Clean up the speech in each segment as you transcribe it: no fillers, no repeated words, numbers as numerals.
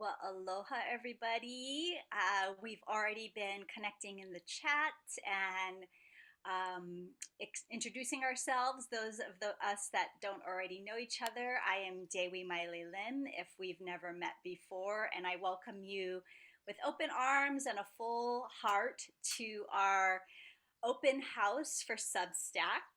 Well, aloha, everybody. We've already been connecting in the chat and introducing ourselves. Those of us that don't already know each other, I am Dewi Maile Lim, if we've never met before, and I welcome you with open arms and a full heart to our open house for Substack.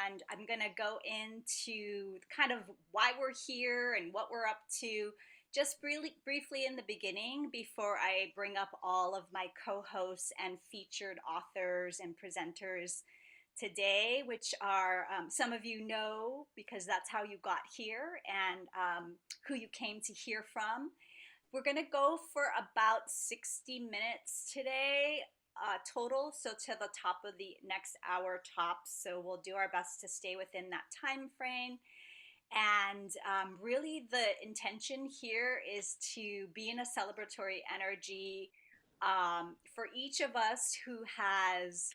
And I'm going to go into kind of why we're here and what we're up to just really briefly in the beginning before I bring up all of my co-hosts and featured authors and presenters today, which are some of you know because that's how you got here and who you came to hear from. We're going to go for about 60 minutes today total, so to the top of the next hour tops. So we'll do our best to stay within that time frame. And really, the intention here is to be in a celebratory energy for each of us who has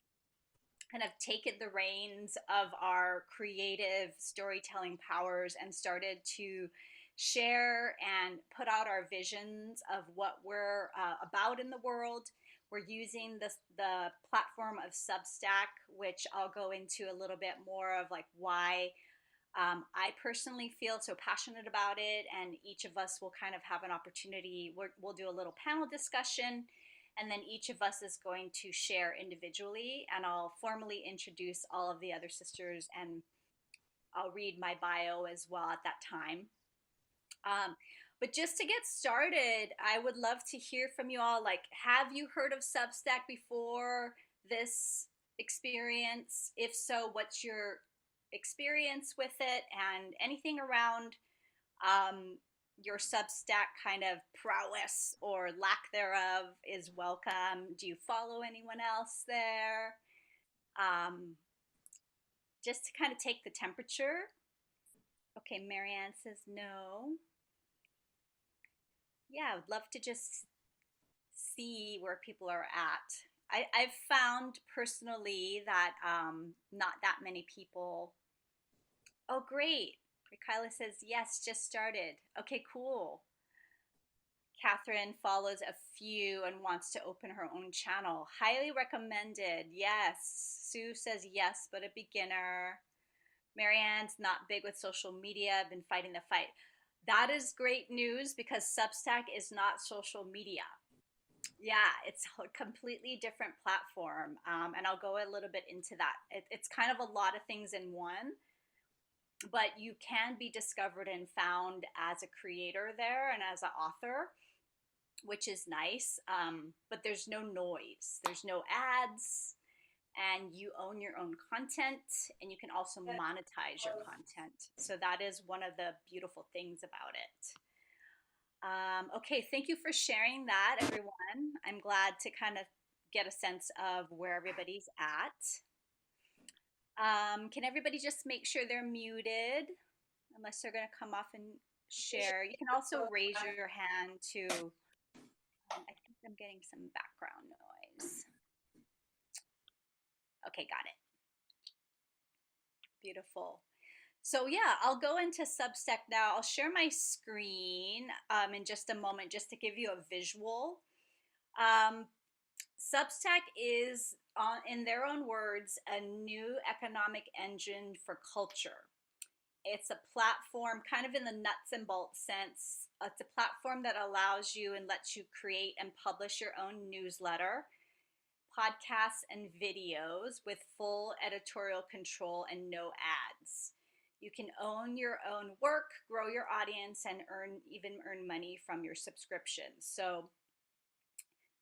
kind of taken the reins of our creative storytelling powers and started to share and put out our visions of what we're about in the world. We're using the platform of Substack, which I'll go into a little bit more of like why I personally feel so passionate about it, and each of us will kind of have an opportunity. We'll do a little panel discussion, and then each of us is going to share individually, and I'll formally introduce all of the other sisters, and I'll read my bio as well at that time. But just to get started, I would love to hear from you all. Like, have you heard of Substack before this experience? If so, what's your experience with it, and anything around um, your Substack kind of prowess or lack thereof is welcome. Do you follow anyone else there? Um, just to kind of take the temperature. Okay, Marianne says no. Yeah, I would love to just see where people are at. I've found personally that not that many people. Oh, great. Rachael says, yes, just started. Okay, cool. Catherine follows a few and wants to open her own channel. Highly recommended. Yes. Sue says yes, but a beginner. Marianne's not big with social media. I've been fighting the fight. That is great news because Substack is not social media. Yeah, it's a completely different platform. And I'll go a little bit into that. It's kind of a lot of things in one, but you can be discovered and found as a creator there and as an author, which is nice. But there's no noise, there's no ads, and you own your own content, and you can also monetize your content. So that is one of the beautiful things about it. Okay, thank you for sharing that, everyone. I'm glad to kind of get a sense of where everybody's at. Can everybody just make sure they're muted, unless they're going to come off and share? You can also raise your hand to. I think I'm getting some background noise. Okay, got it. Beautiful. So yeah, I'll go into Substack now. I'll share my screen in just a moment just to give you a visual. Substack is, in their own words, a new economic engine for culture. It's a platform, kind of in the nuts and bolts sense. It's a platform that allows you and lets you create and publish your own newsletter, podcasts, and videos with full editorial control and no ads. You can own your own work, grow your audience, and even earn money from your subscriptions. So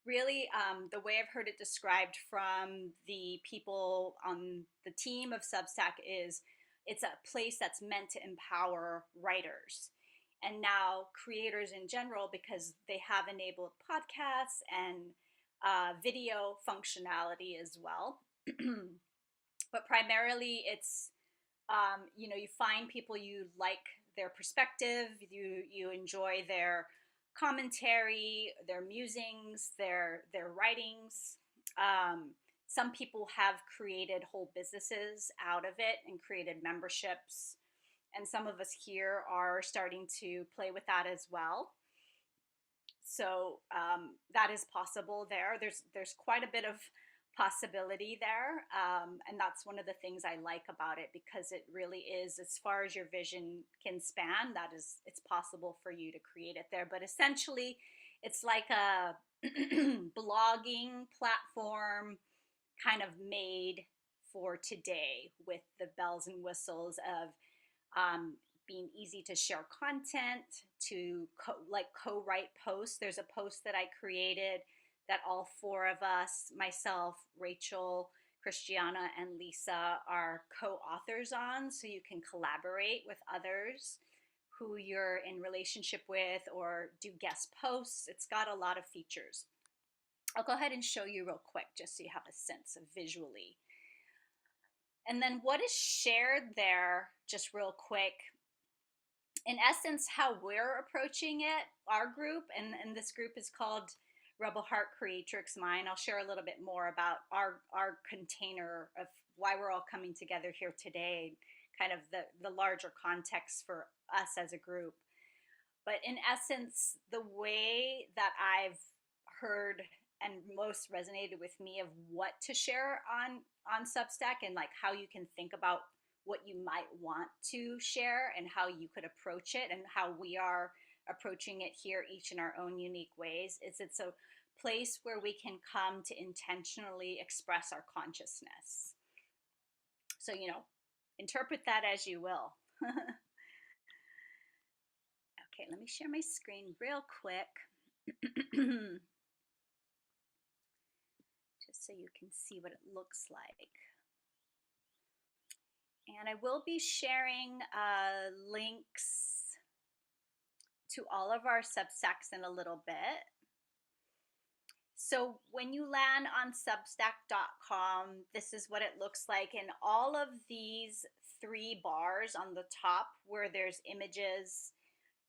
really, the way I've heard it described from the people on the team of Substack is it's a place that's meant to empower writers and now creators in general, because they have enabled podcasts and video functionality as well. But primarily it's you find people you like their perspective, you enjoy their commentary, their musings, their writings. Some people have created whole businesses out of it and created memberships, and some of us here are starting to play with that as well. that is possible there. There's quite a bit of possibility there, and that's one of the things I like about it, because it really is, as far as your vision can span, it's possible for you to create it there. But essentially, it's like a blogging platform kind of made for today, with the bells and whistles of being easy to share content, to co-write posts. There's a post that I created that all four of us, myself, Rachel, Christiana, and Lisa, are co-authors on, so you can collaborate with others who you're in relationship with, or do guest posts. It's got a lot of features. I'll go ahead and show you real quick, just so you have a sense of visually. And then what is shared there, just real quick, in essence, how we're approaching it, our group, and this group is called Rebel Heart Creatrixmind. I'll share a little bit more about our container of why we're all coming together here today, kind of the larger context for us as a group. But in essence, the way that I've heard and most resonated with me of what to share on Substack, and like how you can think about what you might want to share and how you could approach it, and how we are approaching it here, each in our own unique ways, is it's a place where we can come to intentionally express our consciousness. So, interpret that as you will. Okay, let me share my screen real quick. Just so you can see what it looks like. And I will be sharing links to all of our Substacks in a little bit. So when you land on substack.com, this is what it looks like. And all of these 3 bars on the top, where there's images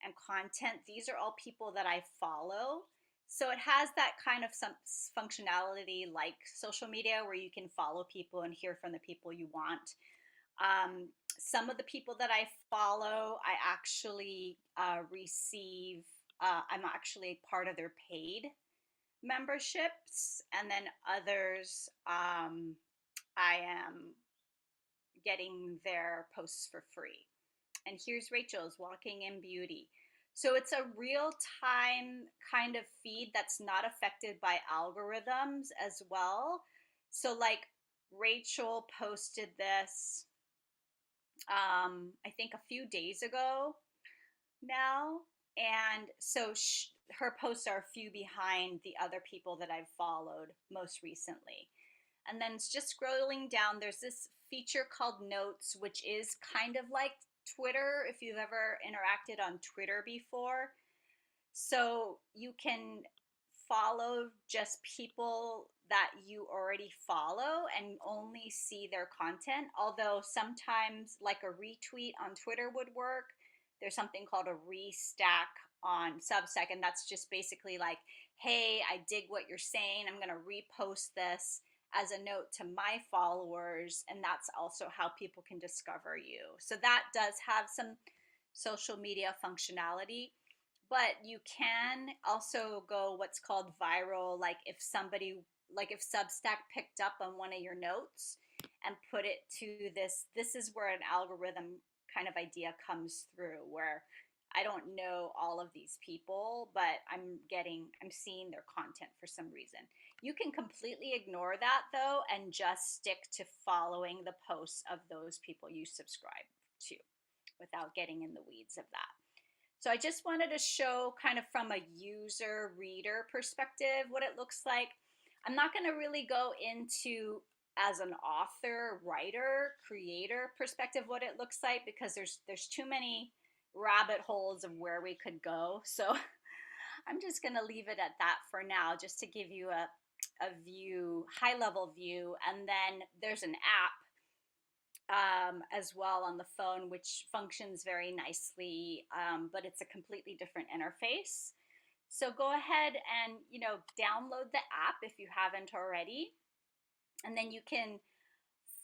and content, these are all people that I follow. So it has that kind of some functionality like social media, where you can follow people and hear from the people you want. Some of the people that I follow, I actually receive, I'm actually part of their paid memberships, and then others, I am getting their posts for free. And here's Rachel's Walking in Beauty. So it's a real-time kind of feed that's not affected by algorithms as well. So like Rachel posted this, I think a few days ago now. And so her posts are a few behind the other people that I've followed most recently. And then just scrolling down, there's this feature called Notes, which is kind of like Twitter, if you've ever interacted on Twitter before. So you can follow just people that you already follow and only see their content. Although sometimes, like a retweet on Twitter would work, there's something called a restack on Substack, and that's just basically like, hey, I dig what you're saying, I'm going to repost this as a note to my followers, and that's also how people can discover you. So that does have some social media functionality, but you can also go what's called viral, like if Substack picked up on one of your notes and put it to this is where an algorithm kind of idea comes through, where I don't know all of these people, but I'm seeing their content for some reason. You can completely ignore that though, and just stick to following the posts of those people you subscribe to without getting in the weeds of that. So I just wanted to show kind of from a user reader perspective what it looks like. I'm not going to really go into, as an author, writer, creator perspective, what it looks like, because there's too many rabbit holes of where we could go. So I'm just going to leave it at that for now, just to give you a view, high level view. And then there's an app as well on the phone, which functions very nicely, but it's a completely different interface. So go ahead and, download the app if you haven't already. And then you can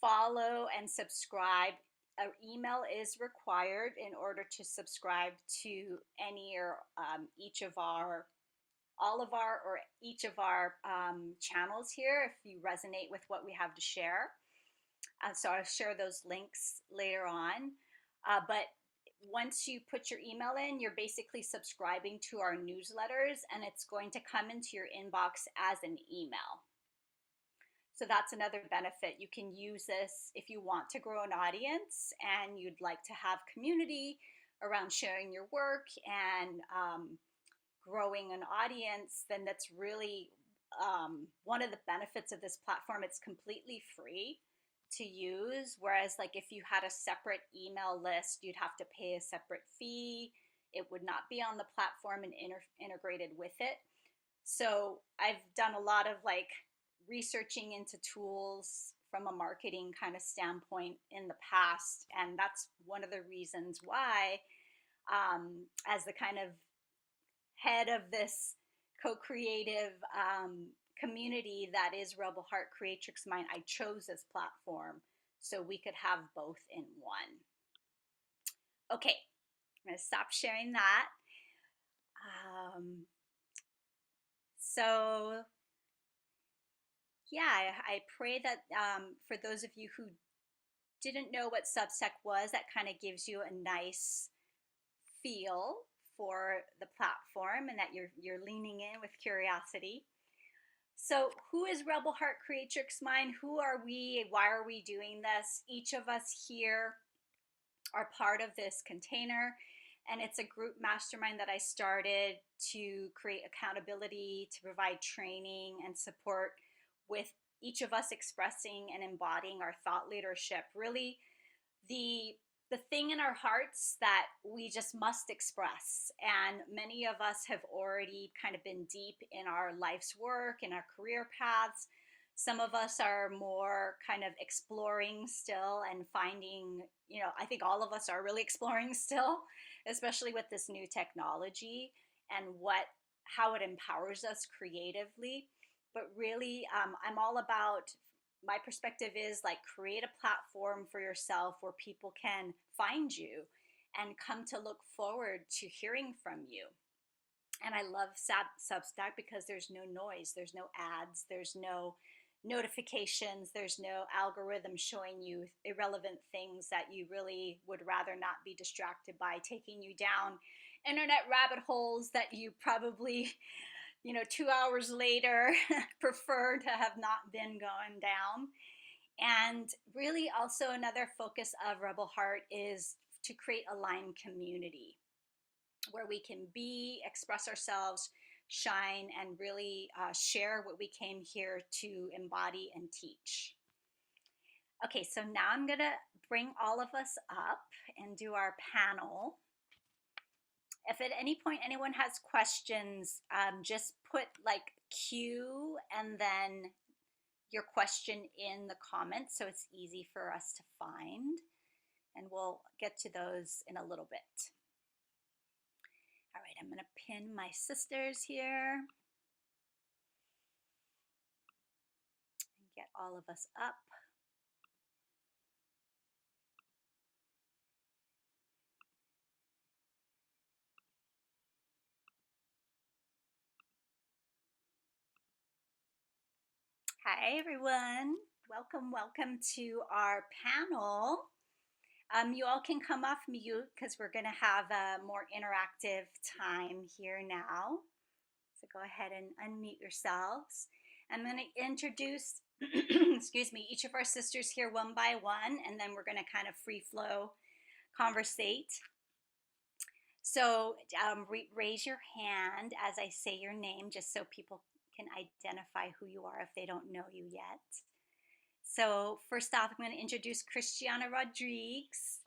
follow and subscribe. An email is required in order to subscribe to any or each of our all of our or each of our channels here if you resonate with what we have to share. So I'll share those links later on. But once you put your email in, you're basically subscribing to our newsletters, and it's going to come into your inbox as an email. So that's another benefit. You can use this if you want to grow an audience and you'd like to have community around sharing your work and growing an audience. Then that's really one of the benefits of this platform. It's completely free to use, whereas like if you had a separate email list, you'd have to pay a separate fee. It would not be on the platform and integrated with it. So I've done a lot of like researching into tools from a marketing kind of standpoint in the past, and that's one of the reasons why as the kind of head of this co-creative community that is Rebel Heart Creatrixmind, I chose this platform so we could have both in one. Okay, I'm going to stop sharing that. So yeah, I pray that for those of you who didn't know what Substack was, that kind of gives you a nice feel for the platform and that you're leaning in with curiosity. So who is Rebel Heart Creatrixmind? Who are we? Why are we doing this? Each of us here are part of this container, and it's a group mastermind that I started to create accountability, to provide training and support with each of us expressing and embodying our thought leadership. Really, the thing in our hearts that we just must express. And many of us have already kind of been deep in our life's work, in our career paths. Some of us are more kind of exploring still and finding, I think all of us are really exploring still, especially with this new technology and how it empowers us creatively. But really, I'm all about, my perspective is like create a platform for yourself where people can find you and come to look forward to hearing from you. And I love Substack because there's no noise, there's no ads, there's no notifications, there's no algorithm showing you irrelevant things that you really would rather not be distracted by, taking you down internet rabbit holes that you probably 2 hours later prefer to have not been going down. And really also another focus of Rebel Heart is to create aligned community where we can express ourselves, shine, and really share what we came here to embody and teach. Okay, so now I'm gonna bring all of us up and do our panel. If at any point anyone has questions, just put like Q and then your question in the comments so it's easy for us to find. And we'll get to those in a little bit. All right, I'm going to pin my sisters here and get all of us up. Hi, everyone. Welcome to our panel. You all can come off mute because we're going to have a more interactive time here now. So go ahead and unmute yourselves. I'm going to introduce, excuse me, each of our sisters here one by one, and then we're going to kind of free flow conversate. So raise your hand as I say your name, just so people can identify who you are if they don't know you yet. So first off, I'm going to introduce ChristianeAnna Rodrigez.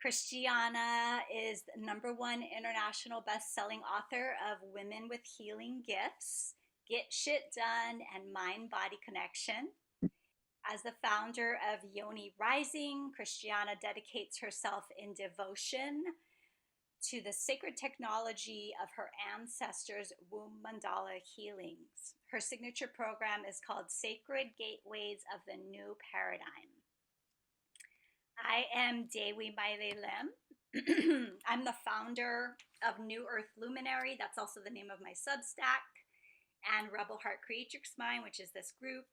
Christiana is the #1 international best-selling author of Women with Healing Gifts, Get Shit Done, and Mind-Body Connection. As the founder of Yoni Rising, Christiana dedicates herself in devotion to the sacred technology of her ancestors' womb mandala healings. Her signature program is called Sacred Gateways of the New Paradigm. I am Dewi Maile Lim. I'm the founder of New Earth Luminary. That's also the name of my Substack. and Rebel Heart Creatrixmind, which is this group.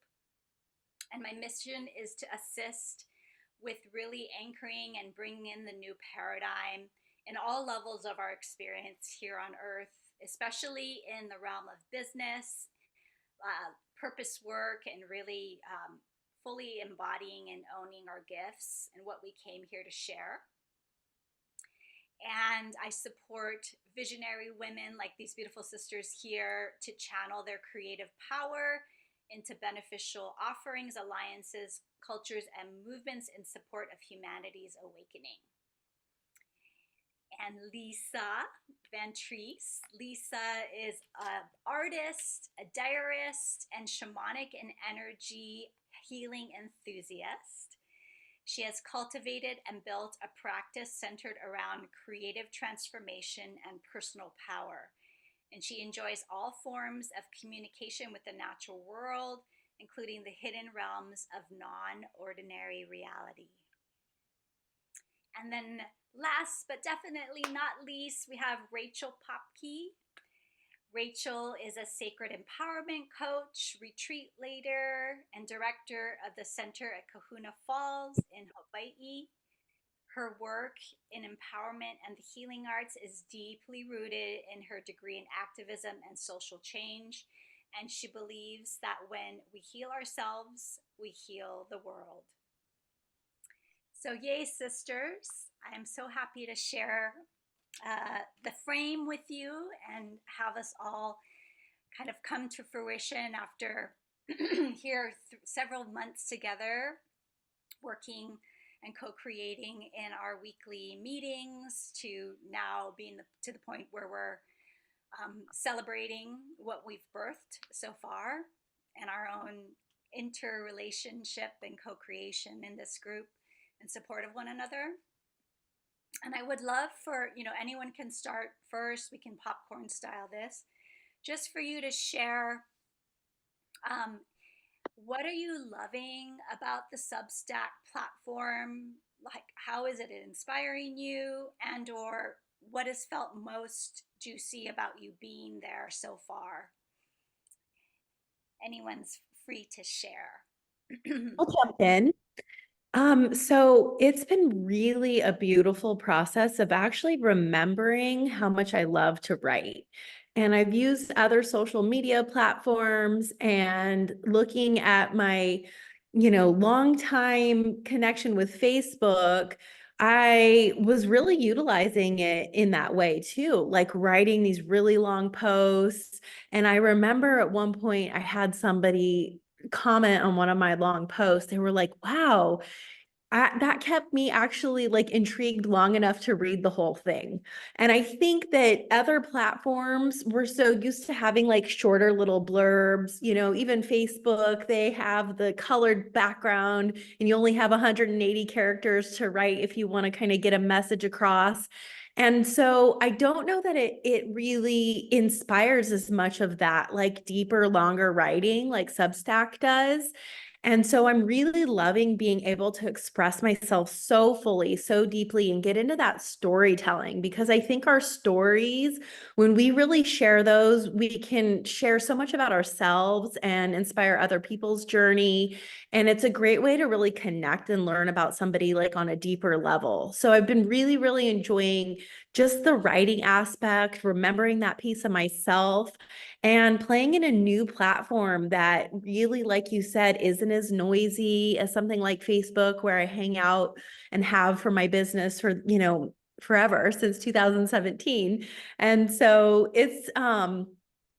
And my mission is to assist with really anchoring and bringing in the new paradigm in all levels of our experience here on earth, especially in the realm of business, purpose work, and really fully embodying and owning our gifts and what we came here to share. And I support visionary women like these beautiful sisters here to channel their creative power into beneficial offerings, alliances, cultures, and movements in support of humanity's awakening. And Lisa Van Treese. Lisa is an artist, a diarist, and shamanic and energy healing enthusiast. She has cultivated and built a practice centered around creative transformation and personal power. And she enjoys all forms of communication with the natural world, including the hidden realms of non-ordinary reality. And then last but definitely not least, we have Rachael Popky. Rachael is a sacred empowerment coach, retreat leader, and director of the Center at Kahuna Falls in Hawaii. Her work in empowerment and the healing arts is deeply rooted in her degree in activism and social change. And she believes that when we heal ourselves, we heal the world. So, yay, sisters. I am so happy to share the frame with you and have us all kind of come to fruition after here several months together working and co-creating in our weekly meetings to now being to the point where we're celebrating what we've birthed so far and our own interrelationship and co-creation in this group in support of one another. And I would love for, anyone can start first. We can popcorn style this, just for you to share what are you loving about the Substack platform? Like, how is it inspiring you, and or what has felt most juicy about you being there so far? Anyone's free to share. I'll jump in. So it's been really a beautiful process of actually remembering how much I love to write. And I've used other social media platforms and looking at my, long time connection with Facebook, I was really utilizing it in that way too, like writing these really long posts. And I remember at one point I had somebody comment on one of my long posts. They were like, wow, that kept me actually like intrigued long enough to read the whole thing. And I think that other platforms were so used to having like shorter little blurbs, even Facebook, they have the colored background and you only have 180 characters to write if you want to kind of get a message across. And so I don't know that it really inspires as much of that, like deeper, longer writing like Substack does. And so I'm really loving being able to express myself so fully, so deeply, and get into that storytelling, because I think our stories, when we really share those, we can share so much about ourselves and inspire other people's journey. And it's a great way to really connect and learn about somebody like on a deeper level. So I've been really, really enjoying just the writing aspect, remembering that piece of myself, and playing in a new platform that really, like you said, isn't as noisy as something like Facebook, where I hang out and have for my business for, forever, since 2017. And so it's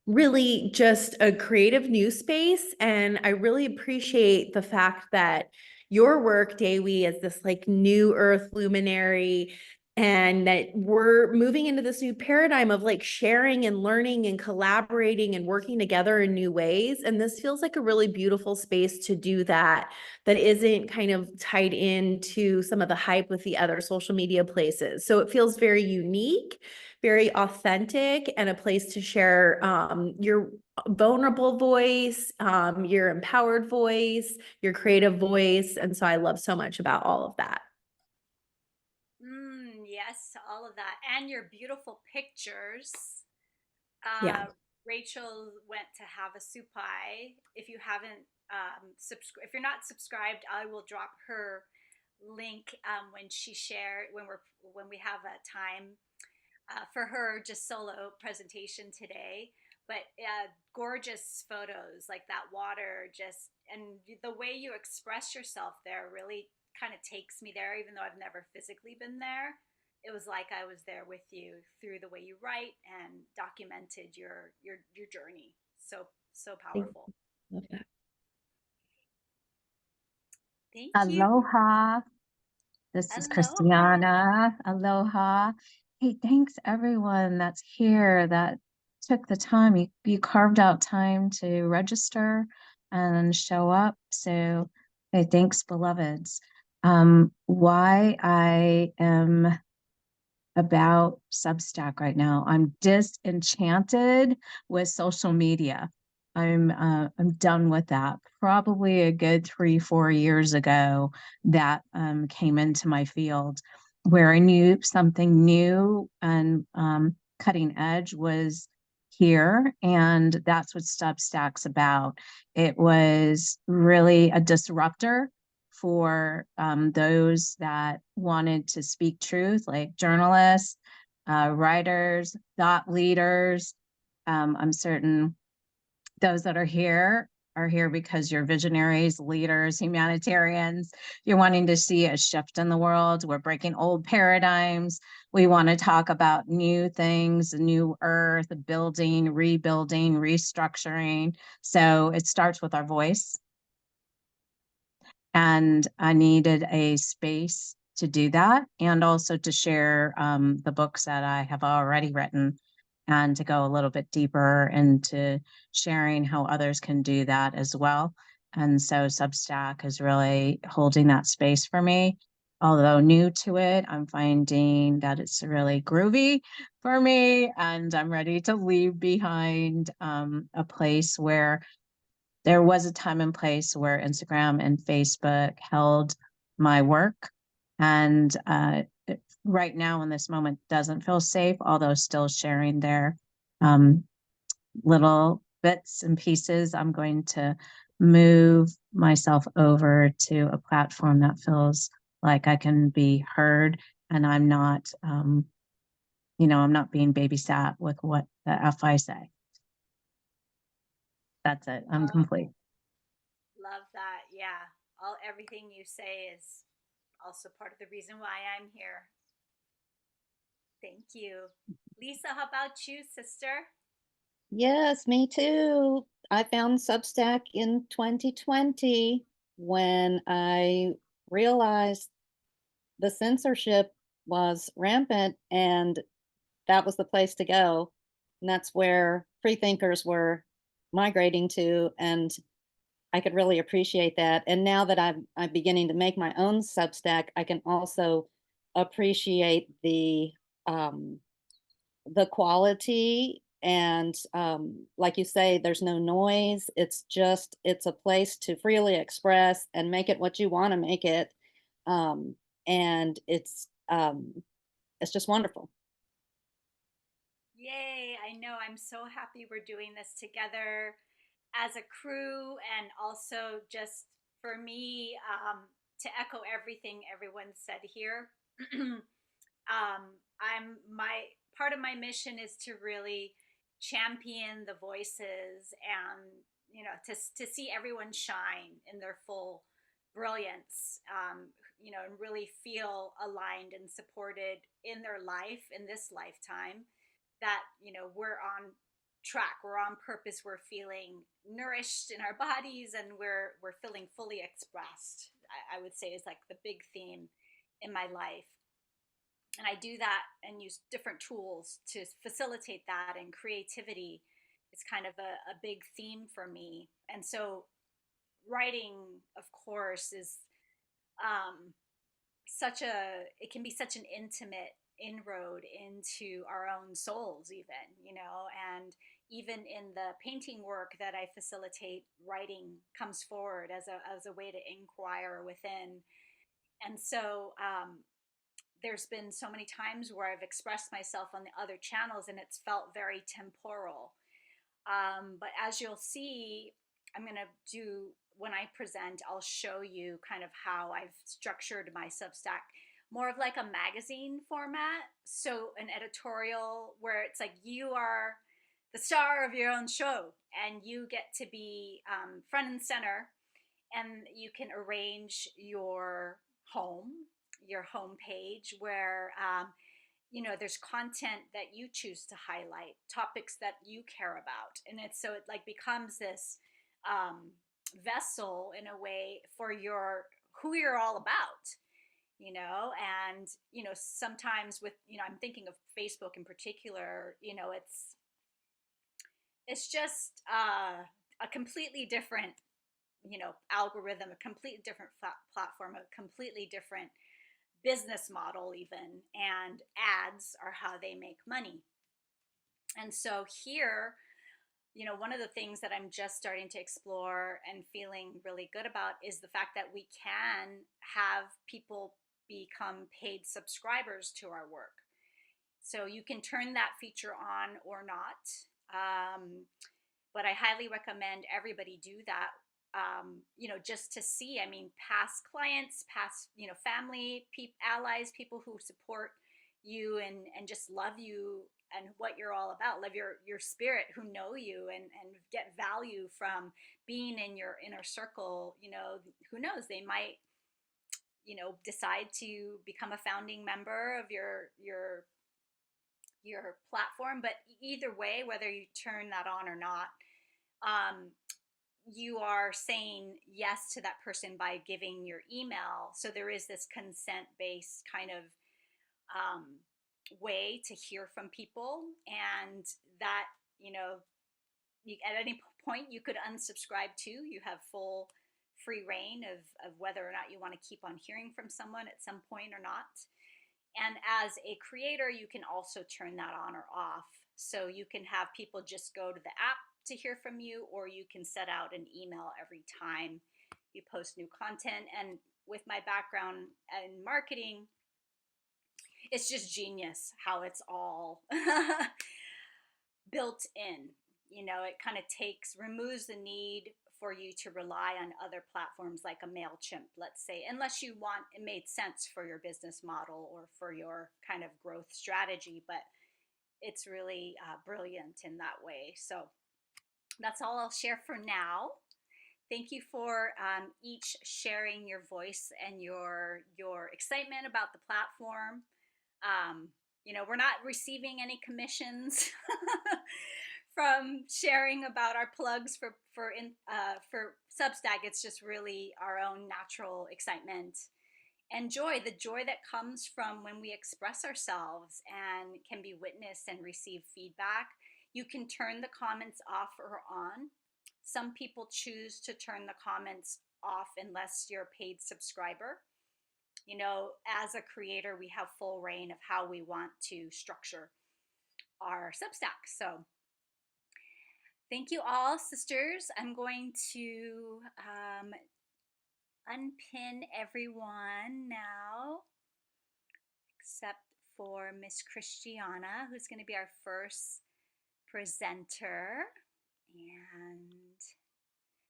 really just a creative new space. And I really appreciate the fact that your work, Dewi, as this like new earth luminary, and that we're moving into this new paradigm of like sharing and learning and collaborating and working together in new ways. And this feels like a really beautiful space to do that, that isn't kind of tied into some of the hype with the other social media places. So it feels very unique, very authentic, and a place to share your vulnerable voice, your empowered voice, your creative voice. And so I love so much about all of that. Yes, to all of that. And your beautiful pictures. Yeah. Rachel went to have a supai. If you haven't if you're not subscribed, I will drop her link when she share when we have a time for her just solo presentation today. But gorgeous photos, like that water, just and the way you express yourself there really kind of takes me there, even though I've never physically been there. It was like I was there with you through the way you write and documented your journey. So Thank powerful. you. Love that. Thank you. Aloha. This is Aloha. Christiana. Aloha. Hey, thanks everyone that's here that took the time. You carved out time to register and show up. So, hey, thanks, beloveds. Why I am about Substack right now. I'm disenchanted with social media. I'm done with that. Probably a good 3-4 years ago, that came into my field where I knew something new and cutting edge was here, and that's what Substack's about. It was really a disruptor for those that wanted to speak truth, like journalists, writers, thought leaders. I'm certain those that are here because you're visionaries, leaders, humanitarians. You're wanting to see a shift in the world. We're breaking old paradigms. We want to talk about new things, a new earth, building, rebuilding, restructuring. So it starts with our voice. And I needed a space to do that, and also to share the books that I have already written, and to go a little bit deeper into sharing how others can do that as well. And so Substack is really holding that space for me. Although new to it, I'm finding that it's really groovy for me, and I'm ready to leave behind a place where there was a time and place where Instagram and Facebook held my work. And right now in this moment doesn't feel safe, although still sharing their little bits and pieces. I'm going to move myself over to a platform that feels like I can be heard, and I'm not, I'm not being babysat with what the F I say. That's it. I'm complete. Love that. Yeah. Everything you say is also part of the reason why I'm here. Thank you. Lisa, how about you, sister? Yes, me too. I found Substack in 2020 when I realized the censorship was rampant, and that was the place to go. And that's where free thinkers were migrating to, and I could really appreciate that. And now that I'm beginning to make my own Substack, I can also appreciate the quality, and like you say, there's no noise. It's a place to freely express and make it what you want to make it. um, and it's just wonderful. Yay. I know. I'm so happy we're doing this together as a crew, and also just for me, to echo everything everyone said here. I'm my part of my mission is to really champion the voices, and to see everyone shine in their full brilliance, and really feel aligned and supported in their life in this lifetime, that we're on track, we're on purpose, we're feeling nourished in our bodies, and we're feeling fully expressed. I would say is like the big theme in my life. And I do that and use different tools to facilitate that, and creativity is kind of a big theme for me. And so writing, of course, is such a it can be such an intimate inroad into our own souls, even. And even in the painting work that I facilitate, writing comes forward as a way to inquire within. And so there's been so many times where I've expressed myself on the other channels and it's felt very temporal. But as you'll see, I'm going to do, when I present, I'll show you kind of how I've structured my Substack, more of like a magazine format. So an editorial where it's like you are the star of your own show and you get to be front and center, and you can arrange your home page where there's content that you choose to highlight, topics that you care about, and it's so it like becomes this vessel in a way for your who you're all about, and sometimes with I'm thinking of Facebook in particular. It's just a completely different algorithm, a completely different platform, a completely different business model even, and ads are how they make money. And so here, one of the things that I'm just starting to explore and feeling really good about is the fact that we can have people become paid subscribers to our work. So you can turn that feature on or not, but I highly recommend everybody do that. Just to see, past clients, past, family, allies, people who support you and just love you and what you're all about, love your spirit, who know you and get value from being in your inner circle. Who knows, they might, decide to become a founding member of your platform. But either way, whether you turn that on or not, you are saying yes to that person by giving your email. So there is this consent-based kind of way to hear from people, and that at any point you could unsubscribe too. You have full free reign of whether or not you want to keep on hearing from someone at some point or not. And as a creator, you can also turn that on or off. So you can have people just go to the app to hear from you, or you can set out an email every time you post new content. And with my background in marketing, it's just genius how it's all built in. It kind of removes the need for you to rely on other platforms like a MailChimp, let's say, unless you want, it made sense for your business model or for your kind of growth strategy. But it's really brilliant in that way. So that's all I'll share for now. Thank you for each sharing your voice and your excitement about the platform. We're not receiving any commissions from sharing about our plugs for Substack. It's just really our own natural excitement and joy, the joy that comes from when we express ourselves and can be witnessed and receive feedback. You can turn the comments off or on. Some people choose to turn the comments off unless you're a paid subscriber. As a creator, we have full reign of how we want to structure our Substack. So thank you all, sisters. I'm going to unpin everyone now, except for Miss Christiana, who's going to be our first presenter. And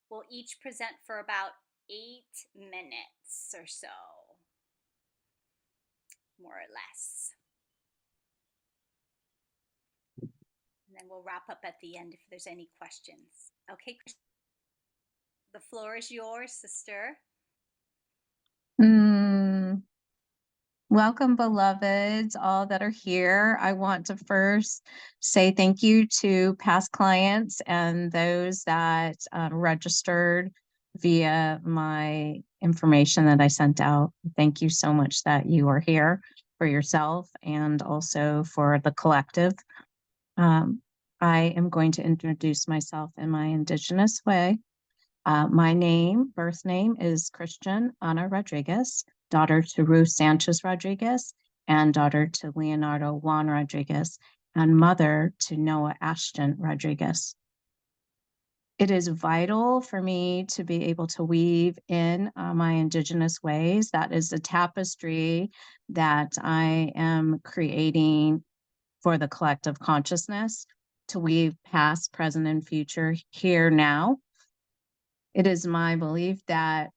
we'll each present for about 8 minutes or so, more or less. And then we'll wrap up at the end if there's any questions. Okay, the floor is yours, sister. Welcome, beloveds, all that are here. I want to first say thank you to past clients and those that registered via my information that I sent out. Thank you so much that you are here for yourself and also for the collective. I am going to introduce myself in my Indigenous way. My birth name is ChristianeAnna Rodrigez, daughter to Ruth Sanchez Rodriguez, and daughter to Leonardo Juan Rodriguez, and mother to Noah Ashton Rodriguez. It is vital for me to be able to weave in my Indigenous ways. That is the tapestry that I am creating for the collective consciousness. to weave past, present, and future here now. It is my belief that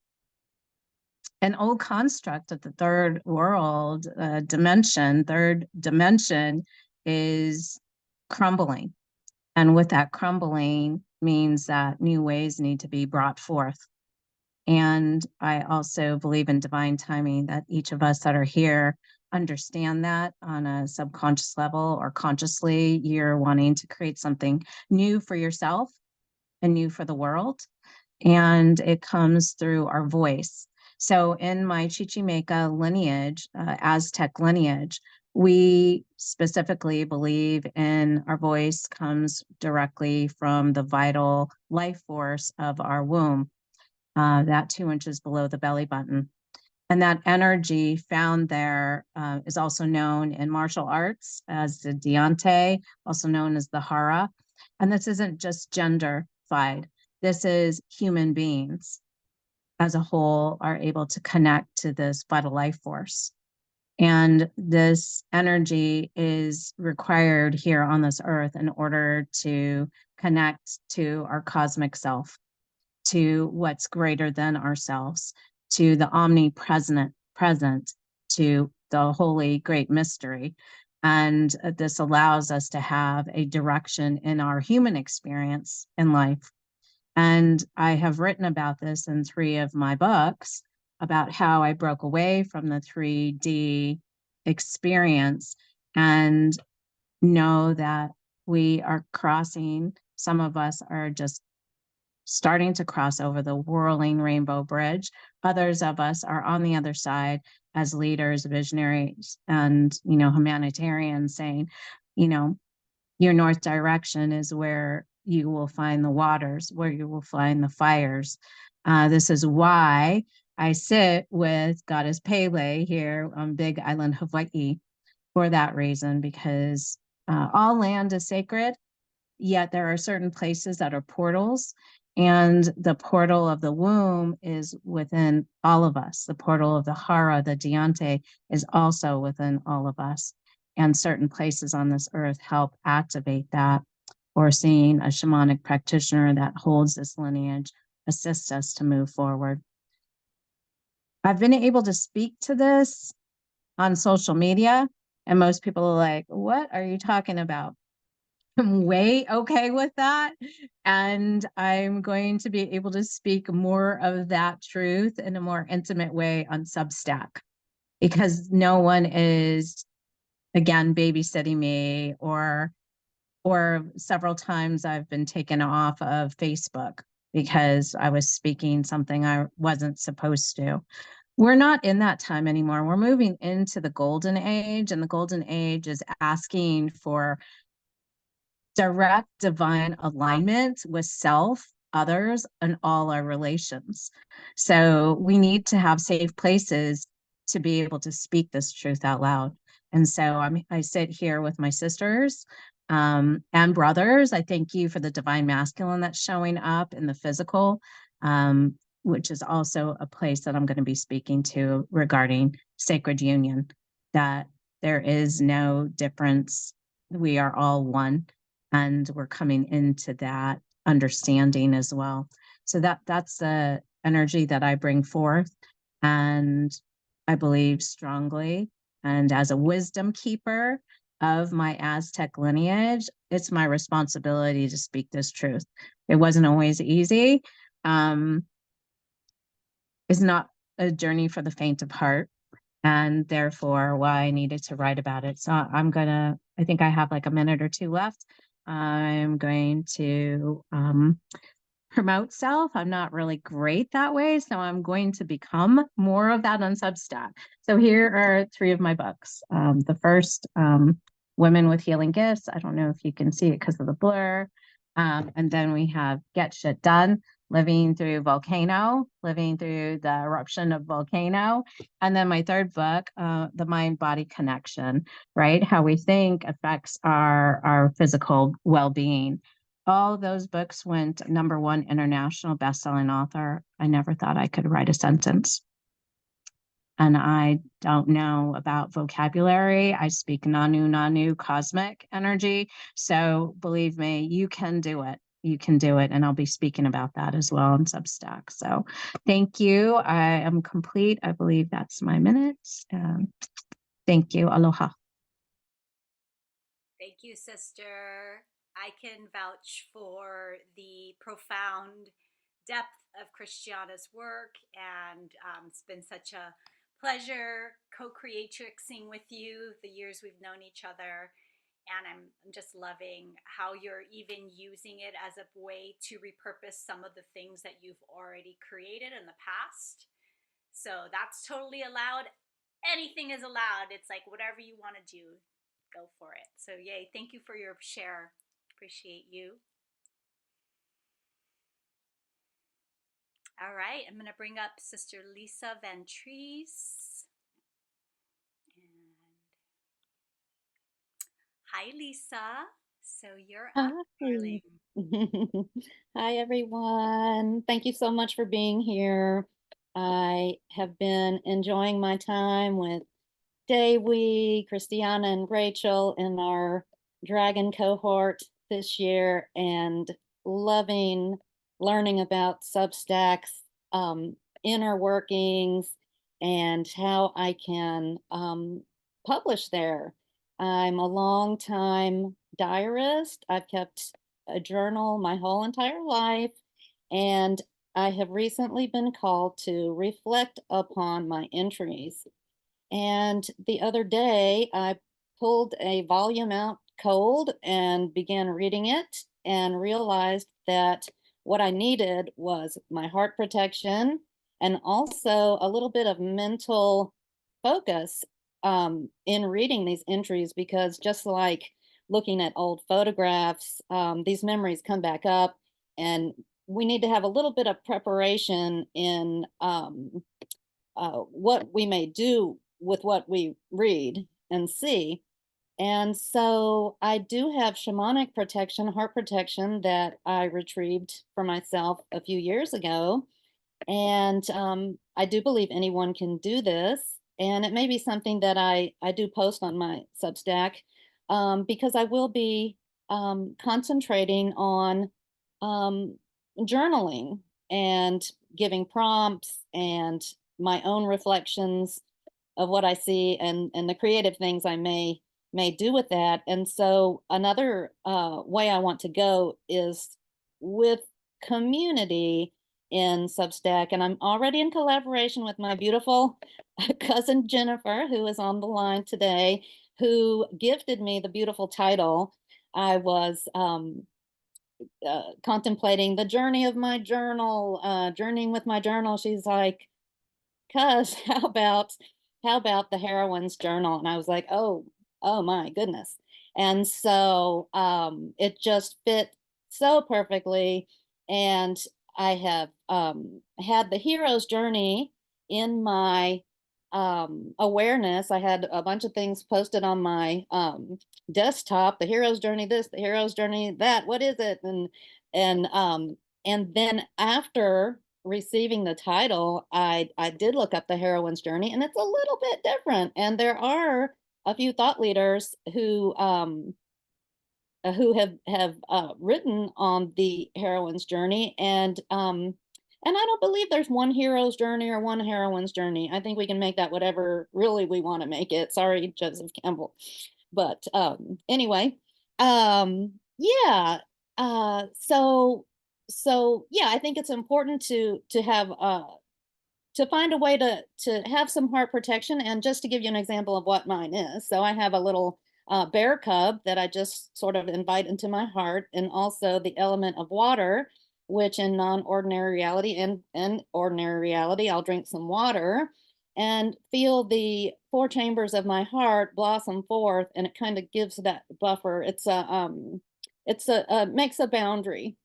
an old construct of the third world third dimension is crumbling. And with that crumbling means that new ways need to be brought forth. And I also believe in divine timing, that each of us that are here understand that on a subconscious level or consciously. You're wanting to create something new for yourself and new for the world. And it comes through our voice. So in my Chichimeca lineage, Aztec lineage, we specifically believe in our voice comes directly from the vital life force of our womb, that 2 inches below the belly button. And that energy found there is also known in martial arts as the Diante, also known as the Hara. And this isn't just genderfied. This is human beings as a whole are able to connect to this vital life force. And this energy is required here on this earth in order to connect to our cosmic self, to what's greater than ourselves, to the omnipresent, to the holy great mystery. And this allows us to have a direction in our human experience in life. And I have written about this in 3 of my books, about how I broke away from the 3D experience and know that we are crossing, some of us are just starting to cross over the whirling rainbow bridge. Others of us are on the other side as leaders, visionaries, and, humanitarians, saying, your north direction is where you will find the waters, where you will find the fires. This is why I sit with Goddess Pele here on Big Island, Hawaii, for that reason, because all land is sacred, yet there are certain places that are portals, and the portal of the womb is within all of us. The portal of the Hara, the Diante, is also within all of us. And certain places on this earth help activate that, or seeing a shamanic practitioner that holds this lineage assists us to move forward. I've been able to speak to this on social media, and most people are like, what are you talking about? I'm way okay with that. And I'm going to be able to speak more of that truth in a more intimate way on Substack, because no one is, again, babysitting me, or several times I've been taken off of Facebook because I was speaking something I wasn't supposed to. We're not in that time anymore. We're moving into the golden age, and the golden age is asking for direct divine alignment with self, others, and all our relations. So we need to have safe places to be able to speak this truth out loud. And so I sit here with my sisters and brothers. I thank you for the divine masculine that's showing up in the physical, which is also a place that I'm going to be speaking to regarding sacred union, that there is no difference. We are all one. And we're coming into that understanding as well. So that's the energy that I bring forth. And I believe strongly. And as a wisdom keeper of my Aztec lineage, it's my responsibility to speak this truth. It wasn't always easy. It's not a journey for the faint of heart. And therefore why I needed to write about it. So I think I have like a minute or 2 left. I'm going to promote self. I'm not really great that way, so I'm going to become more of that on Substack. So here are 3 of my books. The first, Women with Healing Gifts. I don't know if you can see it because of the blur. And then we have Get Shit Done, living through the eruption of volcano. And then my third book, The Mind-Body Connection, right? How we think affects our physical well-being. All those books went #1 international best-selling author. I never thought I could write a sentence. and I don't know about vocabulary. I speak Nanu cosmic energy. So believe me, you can do it. You can do it. And I'll be speaking about that as well on Substack. So thank you. I am complete. I believe that's my minutes. Thank you. Aloha. Thank you, sister. I can vouch for the profound depth of Christiana's work, and it's been such a pleasure co-creatrixing with you the years we've known each other. And I'm just loving how you're even using it as a way to repurpose some of the things that you've already created in the past. So that's totally allowed. Anything is allowed. It's like whatever you want to do, go for it. So yay, thank you for your share. Appreciate you. All right, I'm going to bring up Sister Lisa Van Treese. And hi, Lisa. So you're up, darling. Hi, everyone. Thank you so much for being here. I have been enjoying my time with Dewi, Christiana, and Rachel in our Dragon cohort this year, and loving learning about Substack's inner workings and how I can publish there. I'm a long time diarist. I've kept a journal my whole entire life, and I have recently been called to reflect upon my entries. And the other day, I pulled a volume out cold and began reading it and realized that what I needed was my heart protection and also a little bit of mental focus in reading these entries, because just like looking at old photographs, these memories come back up, and we need to have a little bit of preparation in what we may do with what we read and see. And so I do have shamanic protection, heart protection, that I retrieved for myself a few years ago. And I do believe anyone can do this. And it may be something that I do post on my Substack, because I will be concentrating on journaling and giving prompts and my own reflections of what I see, and the creative things I may do with that. And so another way I want to go is with community in Substack, and I'm already in collaboration with my beautiful cousin Jennifer, who is on the line today, who gifted me the beautiful title. I was contemplating the journey of my journal, journeying with my journal. She's like, "Cuz, how about the heroine's journal?" And I was like, oh my goodness. And so it just fit so perfectly. And I have had the hero's journey in my awareness. I had a bunch of things posted on my desktop: the hero's journey this, the hero's journey that, what is it? And then after receiving the title, I did look up the heroine's journey, and it's a little bit different. And there are a few thought leaders who have written on the heroine's journey, and I don't believe there's one hero's journey or one heroine's journey. I think we can make that whatever really we want to make it. Sorry, Joseph Campbell. But anyway, yeah. So yeah, I think it's important to have to find a way to have some heart protection. And just to give you an example of what mine is, so I have a little bear cub that I just sort of invite into my heart, and also the element of water, which in non-ordinary reality and ordinary reality, I'll drink some water and feel the four chambers of my heart blossom forth, and it kind of gives that buffer. It's a makes a boundary.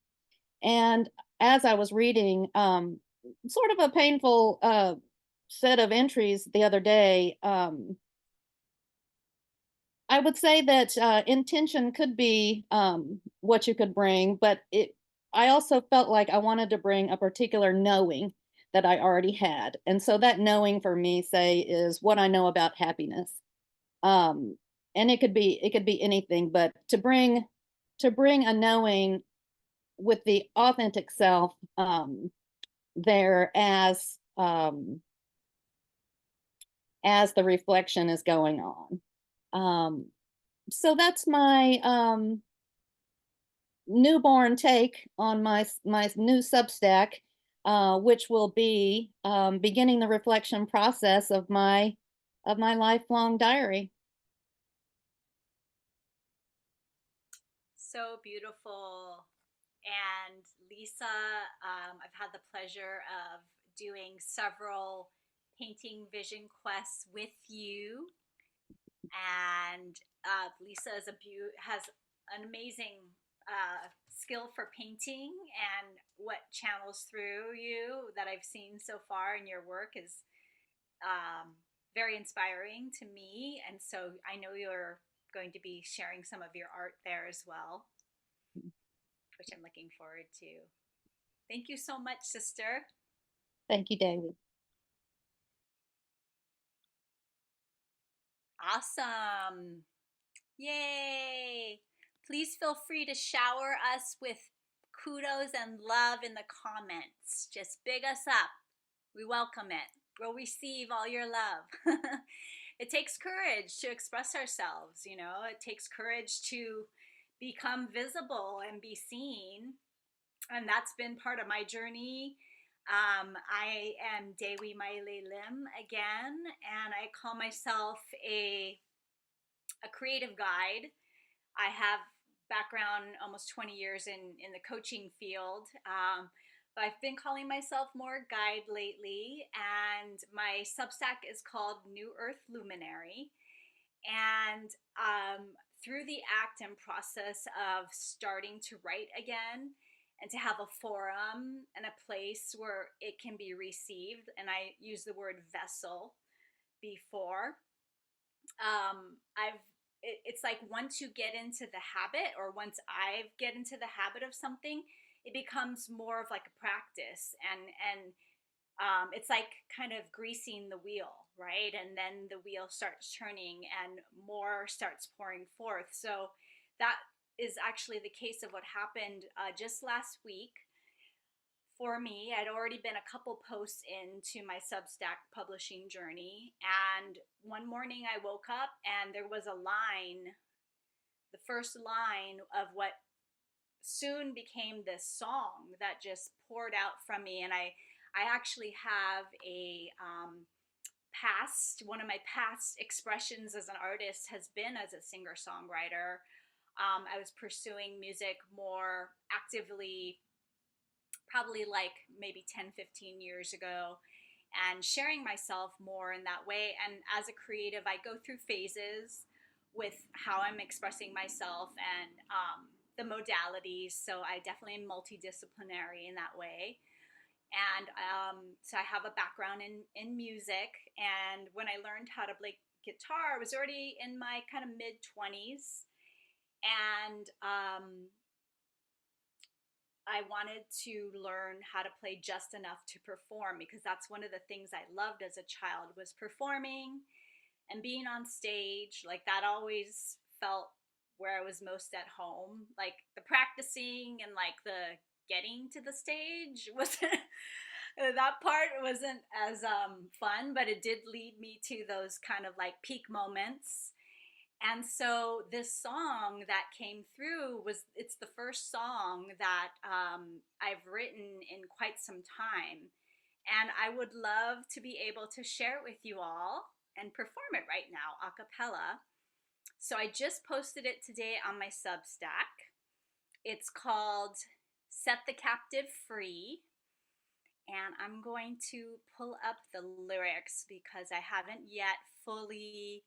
And as I was reading sort of a painful set of entries the other day, I would say that intention could be what you could bring, but I also felt like I wanted to bring a particular knowing that I already had. And so that knowing for me, say, is what I know about happiness. And it could be anything, but to bring a knowing with the authentic self there as the reflection is going on. So that's my newborn take on my new Substack, which will be beginning the reflection process of my lifelong diary. So beautiful. And Lisa, I've had the pleasure of doing several painting vision quests with you. And Lisa has an amazing skill for painting, and what channels through you that I've seen so far in your work is very inspiring to me. And so I know you're going to be sharing some of your art there as well, which I'm looking forward to. Thank you so much, sister. Thank you, Dewi. Awesome. Yay. Please feel free to shower us with kudos and love in the comments. Just big us up. We welcome it. We'll receive all your love. It takes courage to express ourselves, you know, it takes courage to become visible and be seen. And that's been part of my journey. I am Dewi Maile Lim again, and I call myself a creative guide. I have background almost 20 years in the coaching field. But I've been calling myself more guide lately, and my Substack is called New Earth Luminary. And through the act and process of starting to write again and to have a forum and a place where it can be received, and I use the word vessel before, it's like once you get into the habit, or once I get into the habit of something, it becomes more of like a practice, and it's like kind of greasing the wheel, right? And then the wheel starts turning and more starts pouring forth. So that is actually the case of what happened just last week. For me, I'd already been a couple posts into my Substack publishing journey, and one morning I woke up and there was a line, the first line of what soon became this song that just poured out from me. And I actually have a one of my past expressions as an artist has been as a singer-songwriter. I was pursuing music more actively probably like maybe 10-15 years ago, and sharing myself more in that way. And as a creative, I go through phases with how I'm expressing myself and the modalities. So I definitely am multidisciplinary in that way. And so I have a background in music. And when I learned how to play guitar, I was already in my kind of mid 20s. And I wanted to learn how to play just enough to perform, because that's one of the things I loved as a child, was performing and being on stage. Like that always felt where I was most at home. Like the practicing and like the getting to the stage wasn't that part wasn't as fun, but it did lead me to those kind of like peak moments. And so this song that came through it's the first song that I've written in quite some time. And I would love to be able to share it with you all and perform it right now, a cappella. So I just posted it today on my Substack. It's called Set the Captive Free. And I'm going to pull up the lyrics because I haven't yet fully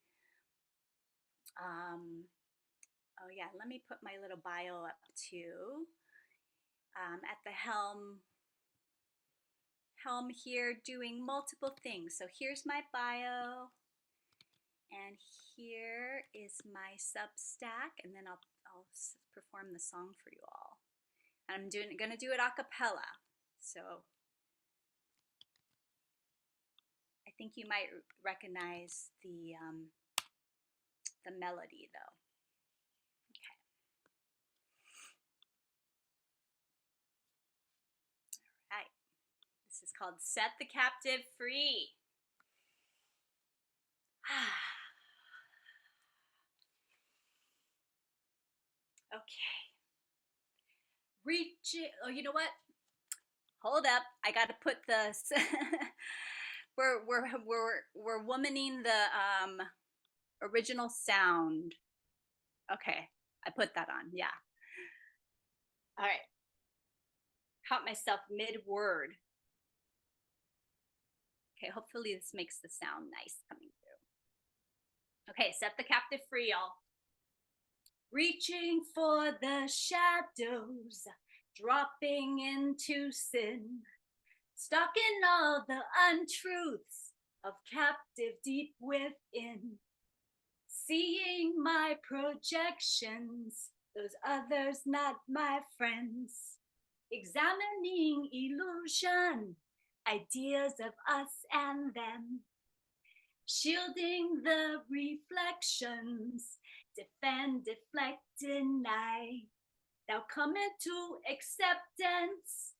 oh yeah, let me put my little bio up too. At the helm here, doing multiple things. So here's my bio, and here is my Substack, and then I'll perform the song for you all. And I'm gonna do it a cappella. So I think you might recognize the melody though. Okay. All right. This is called Set the Captive Free. Okay. Reach it. Oh, you know what? Hold up. I got to put the we're womaning the original sound. Okay. I put that on. Yeah. All right. Caught myself mid-word. Okay, hopefully this makes the sound nice coming through. Okay, set the captive free, y'all. Reaching for the shadows, dropping into sin, stalking all the untruths of captive deep within, seeing my projections, those others not my friends, examining illusion, ideas of us and them, shielding the reflections, defend, deflect, deny. Thou come into acceptance,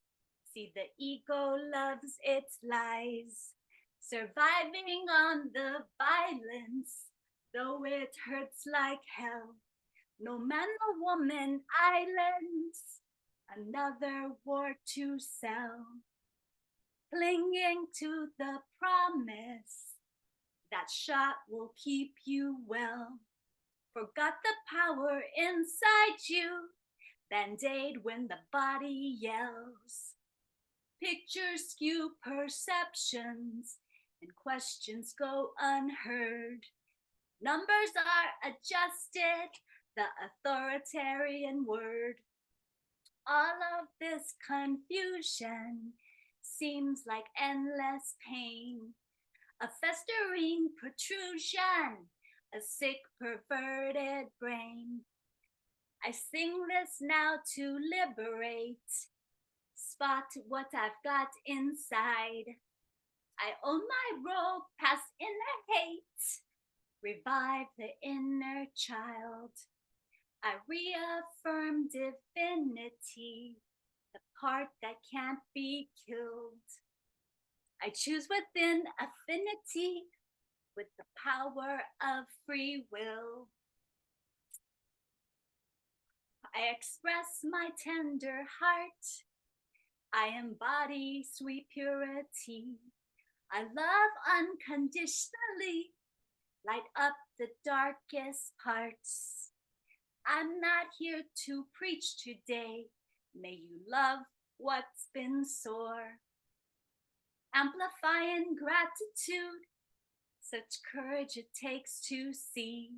see the ego loves its lies, surviving on the violence, though it hurts like hell. No man or woman islands, another war to sell, clinging to the promise that shot will keep you well. Forgot the power inside you, Band-Aid when the body yells. Pictures skew perceptions and questions go unheard. Numbers are adjusted, the authoritarian word. All of this confusion seems like endless pain, a festering protrusion, a sick, perverted brain. I sing this now to liberate, spot what I've got inside. I own my role, past inner hate, revive the inner child. I reaffirm divinity, the part that can't be killed. I choose within affinity with the power of free will. I express my tender heart. I embody sweet purity. I love unconditionally, light up the darkest parts. I'm not here to preach today. May you love what's been sore. Amplifying gratitude, such courage it takes to see.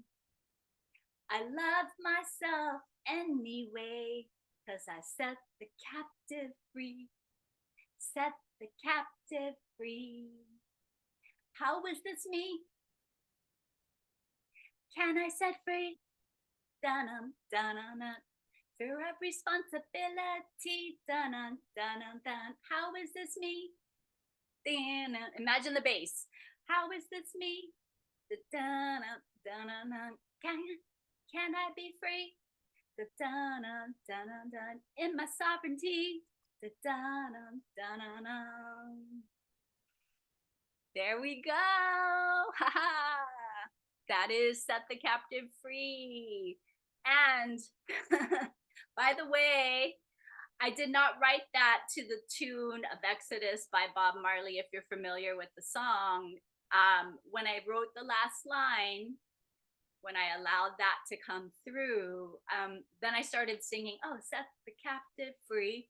I love myself anyway, 'cause I set the captive free. Set the captive free. How is this me? Can I set free? Dun-dun, dun-dun-dun. Fear of responsibility. Dun-dun, dun-dun-dun. How is this me? Dun-dun. Imagine the bass. How is this me? Dun-dun, dun-dun-dun. Can I be free? Dun-dun, dun-dun-dun. In my sovereignty. Dun-dun, dun-dun-dun. There we go. Ha ha. That is Set the Captive Free. And by the way, I did not write that to the tune of Exodus by Bob Marley, if you're familiar with the song. When I wrote the last line, when I allowed that to come through, then I started singing, oh, set the captive free.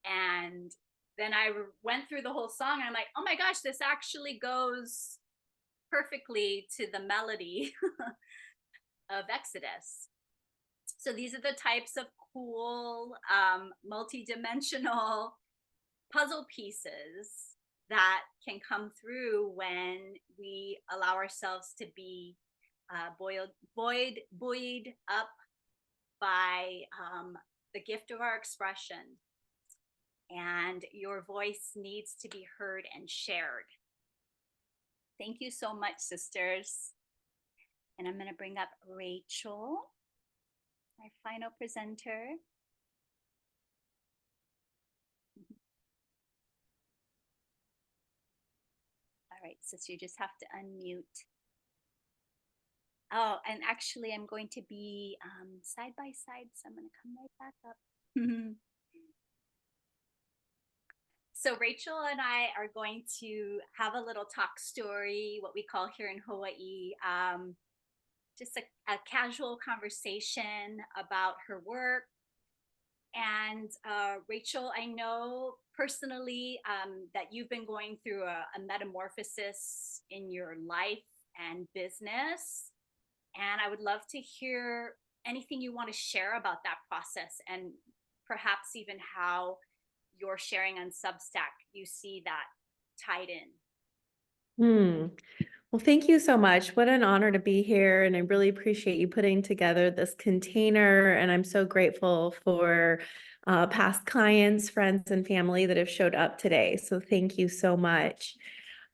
And then I went through the whole song and I'm like, oh my gosh, this actually goes perfectly to the melody of Exodus. So these are the types of cool, multi-dimensional puzzle pieces that can come through when we allow ourselves to be buoyed up by the gift of our expression. And your voice needs to be heard and shared. Thank you so much, sisters. And I'm going to bring up Rachael, our final presenter. All right, sis, you just have to unmute. Oh, and actually, I'm going to be side by side, so I'm going to come right back up. So Rachael and I are going to have a little talk story, what we call here in Hawaii, just a casual conversation about her work. And Rachael, I know personally that you've been going through a metamorphosis in your life and business. And I would love to hear anything you want to share about that process, and perhaps even how you're sharing on Substack, you see that tied in. Well, thank you so much. What an honor to be here. And I really appreciate you putting together this container. And I'm so grateful for past clients, friends, and family that have showed up today. So thank you so much.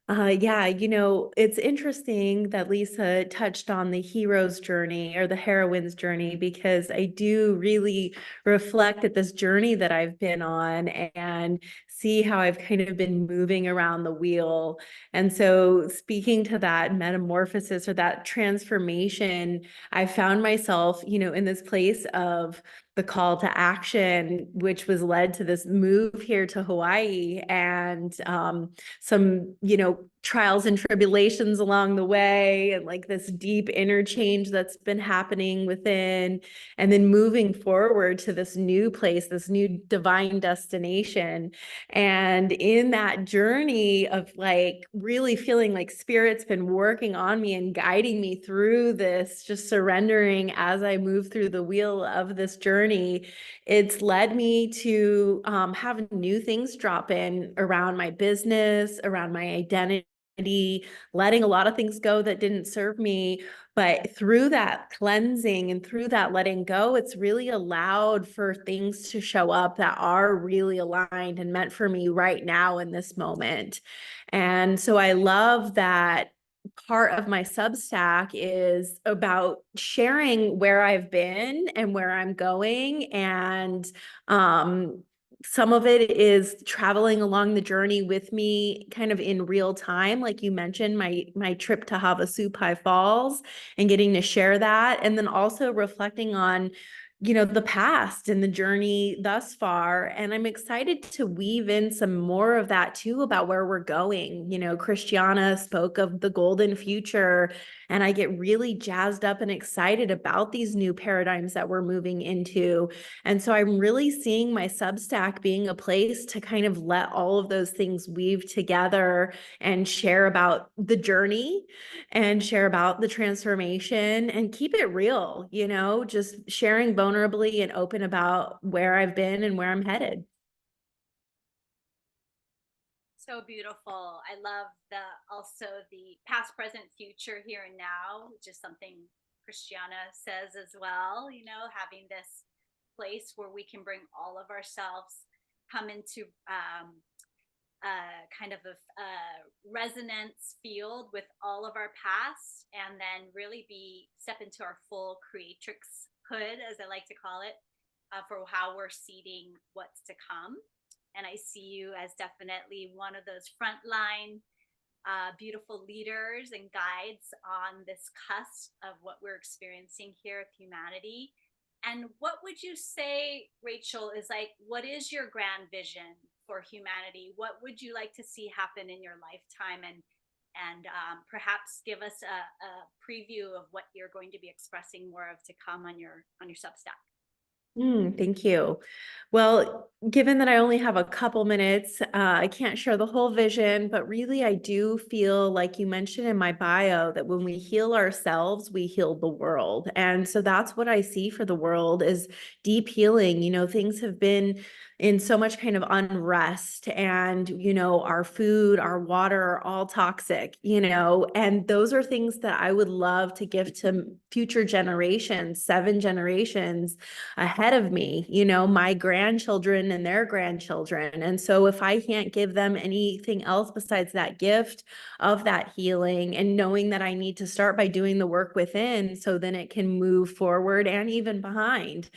Yeah, it's interesting that Lisa touched on the hero's journey or the heroine's journey, because I do really reflect at this journey that I've been on and see how I've kind of been moving around the wheel. And so speaking to that metamorphosis or that transformation, I found myself, in this place of the call to action, which was led to this move here to Hawaii, and some, trials and tribulations along the way, and like this deep interchange that's been happening within, and then moving forward to this new place, this new divine destination. And in that journey of like really feeling like Spirit's been working on me and guiding me through this, just surrendering as I move through the wheel of this journey, it's led me to have new things drop in around my business, around my identity, letting a lot of things go that didn't serve me. But through that cleansing and through that letting go, it's really allowed for things to show up that are really aligned and meant for me right now in this moment. And so I love that part of my Substack is about sharing where I've been and where I'm going. And some of it is traveling along the journey with me kind of in real time. Like you mentioned, my trip to Havasupai Falls and getting to share that. And then also reflecting on, the past and the journey thus far. And I'm excited to weave in some more of that too, about where we're going. Christiana spoke of the golden future, and I get really jazzed up and excited about these new paradigms that we're moving into. And so I'm really seeing my Substack being a place to kind of let all of those things weave together and share about the journey and share about the transformation and keep it real, just sharing vulnerably and open about where I've been and where I'm headed. So beautiful. I love also the past, present, future, here and now, which is something Christiana says as well, having this place where we can bring all of ourselves, come into kind of a resonance field with all of our past, and then really step into our full creatrix hood, as I like to call it, for how we're seeding what's to come. And I see you as definitely one of those frontline beautiful leaders and guides on this cusp of what we're experiencing here with humanity. And what would you say, Rachael, is like, what is your grand vision for humanity? What would you like to see happen in your lifetime? And perhaps give us a preview of what you're going to be expressing more of to come on your Substack. Thank you. Well, given that I only have a couple minutes, I can't share the whole vision, but really I do feel, like you mentioned in my bio, that when we heal ourselves, we heal the world. And so that's what I see for the world, is deep healing. Things have been in so much kind of unrest, and, you know, our food, our water are all toxic, you know, and those are things that I would love to give to future generations, 7 generations ahead of me, you know, my grandchildren and their grandchildren. And so if I can't give them anything else besides that gift of that healing, and knowing that I need to start by doing the work within, so then it can move forward and even behind.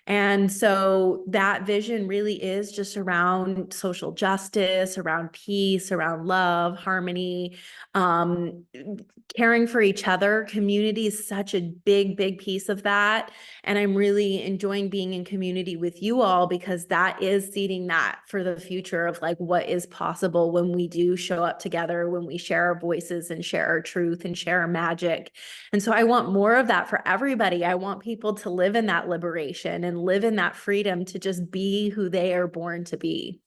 And so that vision really is just around social justice, around peace, around love, harmony, caring for each other. Community is such a big, big piece of that. And I'm really enjoying being in community with you all, because that is seeding that for the future of like what is possible when we do show up together, when we share our voices and share our truth and share our magic. And so I want more of that for everybody. I want people to live in that liberation and live in that freedom to just be who they are born to be.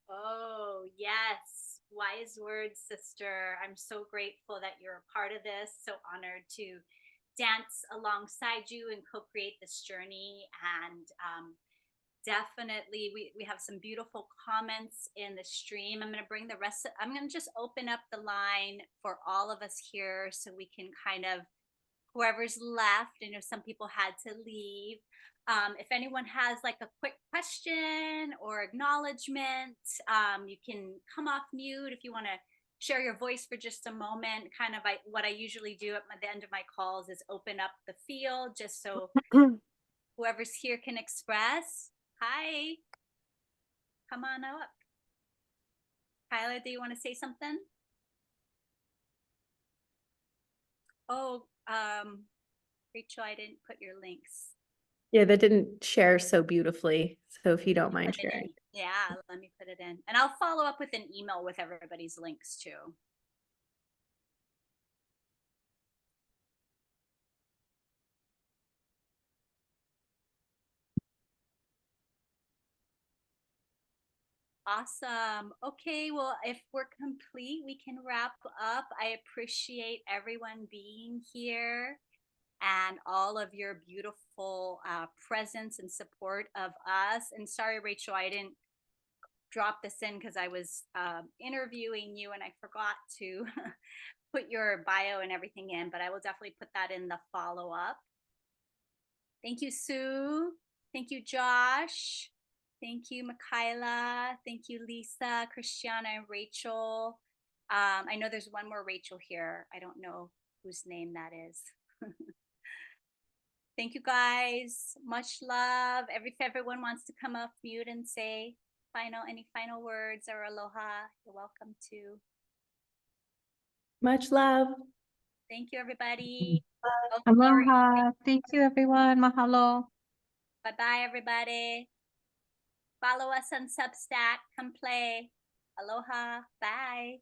Oh, yes. Wise words, sister. I'm so grateful that you're a part of this. So honored to dance alongside you and co-create this journey. And definitely, we have some beautiful comments in the stream. I'm going to bring the rest of, I'm going to just open up the line for all of us here so we can kind of, whoever's left, I know some people had to leave. If anyone has like a quick question or acknowledgement, you can come off mute if you want to share your voice for just a moment. Kind of what I usually do at the end of my calls is open up the field just so whoever's here can express. Hi, come on up. Kyla, do you want to say something? Oh, Rachel, I didn't put your links. Yeah, that didn't share so beautifully. So if you don't mind sharing. Yeah, let me put it in. And I'll follow up with an email with everybody's links too. Awesome. Okay, well, if we're complete, we can wrap up. I appreciate everyone being here and all of your beautiful presence and support of us. And sorry, Rachel, I didn't drop this in because I was interviewing you and I forgot to put your bio and everything in, but I will definitely put that in the follow-up. Thank you, Sue. Thank you, Josh. Thank you, Michaela. Thank you, Lisa, Christiana, and Rachel. I know there's one more Rachel here. I don't know whose name that is. Thank you, guys. Much love. If everyone wants to come off mute and say any final words or aloha, you're welcome to. Much love. Thank you, everybody. Aloha. Thank you, everyone. Mahalo. Bye-bye, everybody. Follow us on Substack. Come play. Aloha. Bye.